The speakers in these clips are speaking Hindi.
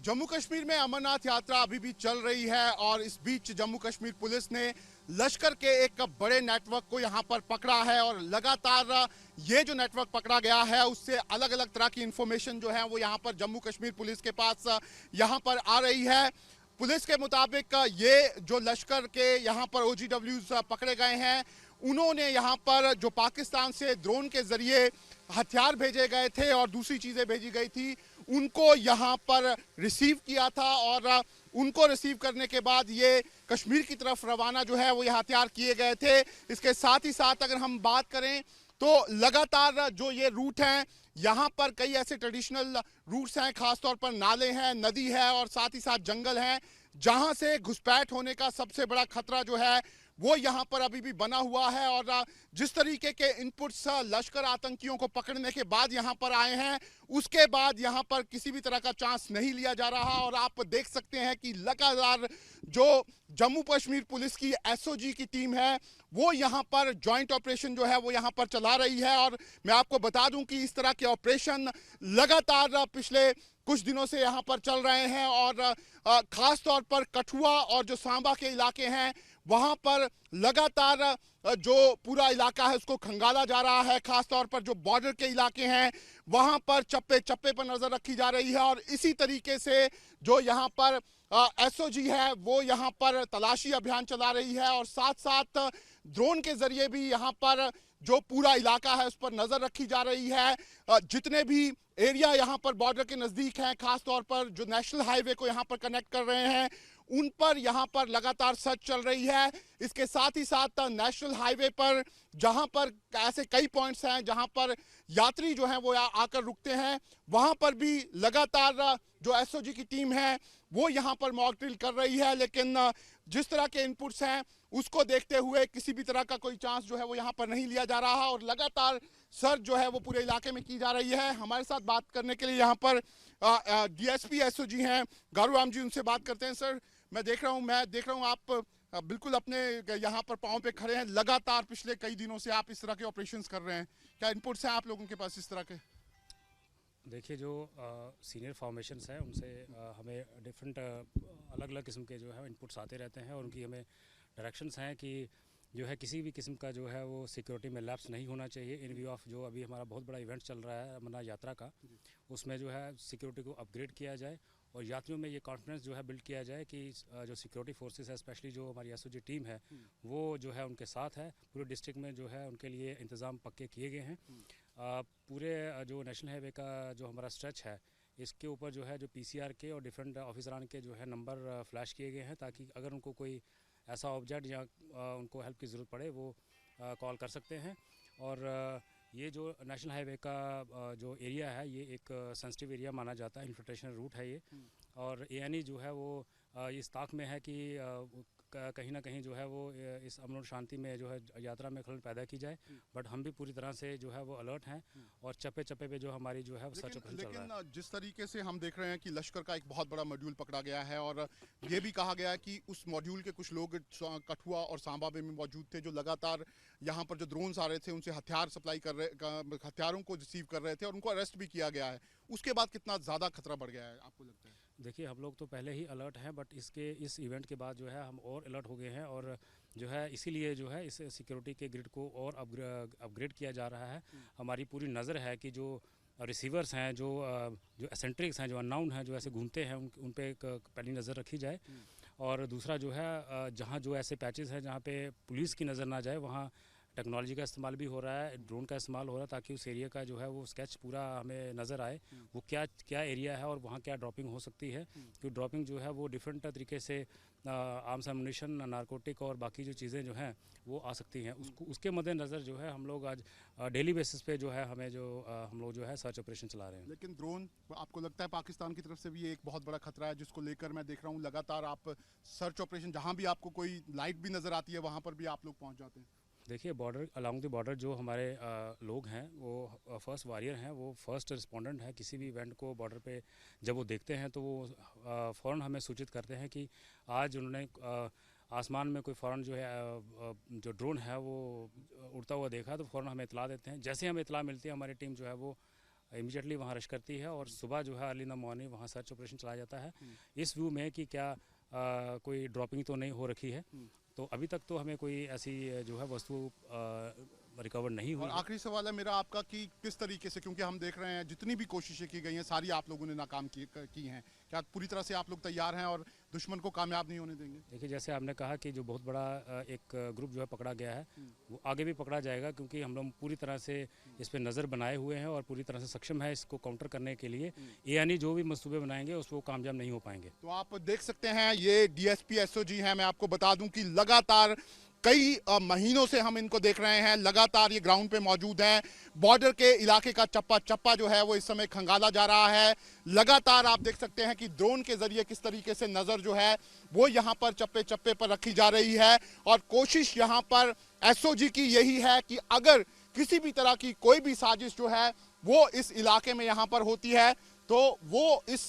जम्मू कश्मीर में अमरनाथ यात्रा अभी भी चल रही है और इस बीच जम्मू कश्मीर पुलिस ने लश्कर के एक बड़े नेटवर्क को यहां पर पकड़ा है और लगातार ये जो नेटवर्क पकड़ा गया है उससे अलग अलग तरह की इंफॉर्मेशन जो है वो यहां पर जम्मू कश्मीर पुलिस के पास यहां पर आ रही है। पुलिस के मुताबिक ये जो लश्कर के यहाँ पर OGWs पकड़े गए हैं, उन्होंने यहाँ पर जो पाकिस्तान से ड्रोन के जरिए हथियार भेजे गए थे और दूसरी चीज़ें भेजी गई थी, उनको यहाँ पर रिसीव किया था और उनको रिसीव करने के बाद ये कश्मीर की तरफ रवाना जो है वो ये हथियार किए गए थे। इसके साथ ही साथ अगर हम बात करें तो लगातार जो ये रूट हैं, यहाँ पर कई ऐसे ट्रेडिशनल रूट्स हैं, खासतौर पर नाले हैं, नदी है और साथ ही साथ जंगल हैं, जहाँ से घुसपैठ होने का सबसे बड़ा खतरा जो है वो यहाँ पर अभी भी बना हुआ है। और जिस तरीके के इनपुट्स लश्कर आतंकियों को पकड़ने के बाद यहाँ पर आए हैं, उसके बाद यहाँ पर किसी भी तरह का चांस नहीं लिया जा रहा और आप देख सकते हैं कि लगातार जो जम्मू कश्मीर पुलिस की SOG की टीम है वो यहाँ पर जॉइंट ऑपरेशन जो है वो यहाँ पर चला रही है। और मैं आपको बता दूं कि इस तरह के ऑपरेशन लगातार पिछले कुछ दिनों से यहाँ पर चल रहे हैं और खास तौर पर कठुआ और जो सांबा के इलाके हैं वहाँ पर लगातार जो पूरा इलाका है उसको खंगाला जा रहा है। खास तौर पर जो बॉर्डर के इलाके हैं वहाँ पर चप्पे चप्पे पर नजर रखी जा रही है और इसी तरीके से जो यहाँ पर SOG है वो यहाँ पर तलाशी अभियान चला रही है और साथ साथ ड्रोन के जरिए भी यहाँ पर जो पूरा इलाका है उस पर नजर रखी जा रही है। जितने भी एरिया यहाँ पर बॉर्डर के नजदीक हैं, खास तौर पर जो नेशनल हाईवे को यहाँ पर कनेक्ट कर रहे हैं, उन पर यहाँ पर लगातार सर्च चल रही है। इसके साथ ही साथ नेशनल हाईवे पर जहाँ पर ऐसे कई पॉइंट्स हैं जहाँ पर यात्री जो हैं वो आकर रुकते हैं, वहाँ पर भी लगातार जो SOG की टीम है वो यहाँ पर मॉक ड्रिल कर रही है। लेकिन जिस तरह के इनपुट्स हैं उसको देखते हुए किसी भी तरह का कोई चांस जो है वो यहाँ पर नहीं लिया जा रहा और लगातार सर्च जो है वो पूरे इलाके में की जा रही है। हमारे साथ बात करने के लिए यहाँ पर DSP SOG हैं गारू राम जी, उनसे बात करते हैं। सर, मैं देख रहा हूँ आप बिल्कुल अपने यहाँ पर पाँव पे खड़े हैं, लगातार पिछले कई दिनों से आप इस तरह के ऑपरेशंस कर रहे हैं, क्या इनपुट्स हैं आप लोगों के पास इस तरह के? देखिए, जो सीनियर फॉर्मेशंस हैं उनसे हमें डिफरेंट अलग अलग किस्म के जो है इनपुट्स आते रहते हैं और उनकी हमें डायरेक्शंस हैं कि जो है किसी भी किस्म का जो है वो सिक्योरिटी में लैप्स नहीं होना चाहिए। इन व्यू ऑफ जो अभी हमारा बहुत बड़ा इवेंट चल रहा है अमरनाथ यात्रा का, उसमें जो है सिक्योरिटी को अपग्रेड किया जाए और यात्रियों में ये कॉन्फिडेंस जो है बिल्ड किया जाए कि जो सिक्योरिटी फोर्सेस है, स्पेशली जो हमारी SOG टीम है वो जो है उनके साथ है। पूरे डिस्ट्रिक्ट में जो है उनके लिए इंतज़ाम पक्के किए गए हैं। पूरे जो नेशनल हाईवे का जो हमारा स्ट्रेच है इसके ऊपर जो है जो PCR के और डिफरेंट ऑफिसरान के जो है नंबर फ्लैश किए गए हैं, ताकि अगर उनको कोई ऐसा ऑब्जेक्ट या उनको हेल्प की ज़रूरत पड़े वो कॉल कर सकते हैं। और ये जो नेशनल हाईवे का जो एरिया है ये एक सेंसिटिव एरिया माना जाता है, इन्फिल्ट्रेशन रूट है ये। और ANE जो है वो इस ताक में है कि कहीं ना कहीं जो है वो इस अमन और शांति में जो है यात्रा में खलल पैदा की जाए। बट हम भी पूरी तरह से जो है वो अलर्ट हैं और चप्पे चप्पे पे जो हमारी जो है सर्च ऑपरेशन चल रहा है। जिस तरीके से हम देख रहे हैं कि लश्कर का एक बहुत बड़ा मॉड्यूल पकड़ा गया है और ये भी कहा गया है कि उस मॉड्यूल के कुछ लोग कठुआ और सांबा में मौजूद थे जो लगातार यहाँ पर जो ड्रोन्स आ रहे थे उनसे हथियार सप्लाई कर रहे, हथियारों को रिसीव कर रहे थे और उनको अरेस्ट भी किया गया है। उसके बाद कितना ज़्यादा खतरा बढ़ गया है आपको लगता है? देखिए, हम लोग तो पहले ही अलर्ट हैं, बट इस इवेंट के बाद जो है हम और अलर्ट हो गए हैं और जो है इसीलिए जो है इस सिक्योरिटी के ग्रिड को और अपग्रेड किया जा रहा है। हमारी पूरी नज़र है कि जो रिसीवर्स हैं, जो एसेंट्रिक्स हैं, जो अननाउन हैं, जो ऐसे घूमते हैं, उन पे एक पहली नज़र रखी जाए। और दूसरा जो है जहाँ जो ऐसे पैचेस हैं जहाँ पे पुलिस की नज़र ना जाए वहाँ टेक्नोलॉजी का इस्तेमाल भी हो रहा है, ड्रोन का इस्तेमाल हो रहा है, ताकि उस एरिया का जो है वो स्केच पूरा हमें नज़र आए वो क्या एरिया है और वहाँ क्या ड्रॉपिंग हो सकती है। क्योंकि ड्रॉपिंग जो है वो डिफरेंट तरीके से आर्म्स एमुनिशन, नारकोटिक और बाकी जो चीज़ें जो हैं वो आ सकती हैं। उसके मद्देनज़र जो है हम लोग आज डेली बेसिस पे जो है हम लोग जो है सर्च ऑपरेशन चला रहे हैं। लेकिन ड्रोन आपको लगता है पाकिस्तान की तरफ से भी एक बहुत बड़ा खतरा है, जिसको लेकर मैं देख रहा हूँ लगातार आप सर्च ऑपरेशन, जहाँ भी आपको कोई लाइट भी नज़र आती है वहाँ पर भी आप लोग पहुँच जाते हैं? देखिए, बॉर्डर अलोंग द बॉर्डर जो हमारे लोग हैं वो फर्स्ट वॉरियर हैं, वो फर्स्ट रिस्पोंडेंट हैं। किसी भी इवेंट को बॉर्डर पे जब वो देखते हैं तो वो फ़ौरन हमें सूचित करते हैं कि आज उन्होंने आसमान में कोई फ़ौरन जो है जो ड्रोन है वो उड़ता हुआ देखा, तो फ़ौरन हमें इतला देते हैं। जैसे हमें इतला मिलती है हमारी टीम जो है वो इमीडिएटली वहाँ रश करती है और सुबह जो है अर्ली इन द मॉर्निंग वहाँ सर्च ऑपरेशन चलाया जाता है इस व्यू में कि क्या कोई ड्रॉपिंग तो नहीं हो रखी है। तो अभी तक तो हमें कोई ऐसी जो है वस्तु रिकवर नहीं हुई। और आखिरी सवाल है मेरा आपका कि किस तरीके से, क्योंकि हम देख रहे हैं जितनी भी कोशिशें की गई हैं सारी आप लोगों ने नाकाम की हैं, क्या पूरी तरह से आप लोग तैयार हैं और दुश्मन को कामयाब नहीं होने देंगे? देखिए जैसे आपने कहा कि जो बहुत बड़ा एक ग्रुप जो है पकड़ा गया है वो आगे भी पकड़ा जाएगा, क्योंकि हम लोग पूरी तरह से इस पर नज़र बनाए हुए हैं और पूरी तरह से सक्षम है इसको काउंटर करने के लिए। यानी जो भी मंसूबे बनाएंगे उसको कामयाब नहीं हो पाएंगे। तो आप देख सकते हैं ये डीएसपी एसओजी हैं। मैं आपको बता दूं कि लगातार कई महीनों से हम इनको देख रहे हैं, लगातार ये ग्राउंड पे मौजूद हैं। बॉर्डर के इलाके का चप्पा चप्पा जो है वो इस समय खंगाला जा रहा है। लगातार आप देख सकते हैं कि ड्रोन के जरिए किस तरीके से नज़र जो है वो यहाँ पर चप्पे चप्पे पर रखी जा रही है और कोशिश यहाँ पर एसओजी की यही है कि अगर किसी भी तरह की कोई भी साजिश जो है वो इस इलाके में यहाँ पर होती है तो वो इस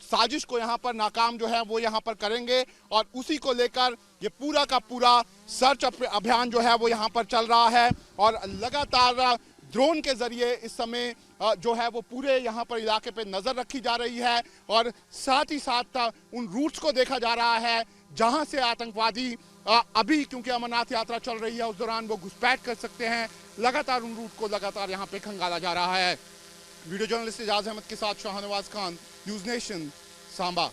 साजिश को यहाँ पर नाकाम जो है वो यहाँ पर करेंगे और उसी को लेकर ये पूरा का पूरा सर्च अभियान जो है वो यहाँ पर चल रहा है और लगातार ड्रोन के जरिए इस समय जो है वो पूरे यहाँ पर इलाके पे नज़र रखी जा रही है और साथ ही साथ उन रूट्स को देखा जा रहा है जहाँ से आतंकवादी अभी, क्योंकि अमरनाथ यात्रा चल रही है, उस दौरान वो घुसपैठ कर सकते हैं। लगातार उन रूट को लगातार यहाँ पे खंगाला जा रहा है। वीडियो जर्नलिस्ट एजाज अहमद के साथ शाहनवाज खान, न्यूज़ नेशन, सांबा।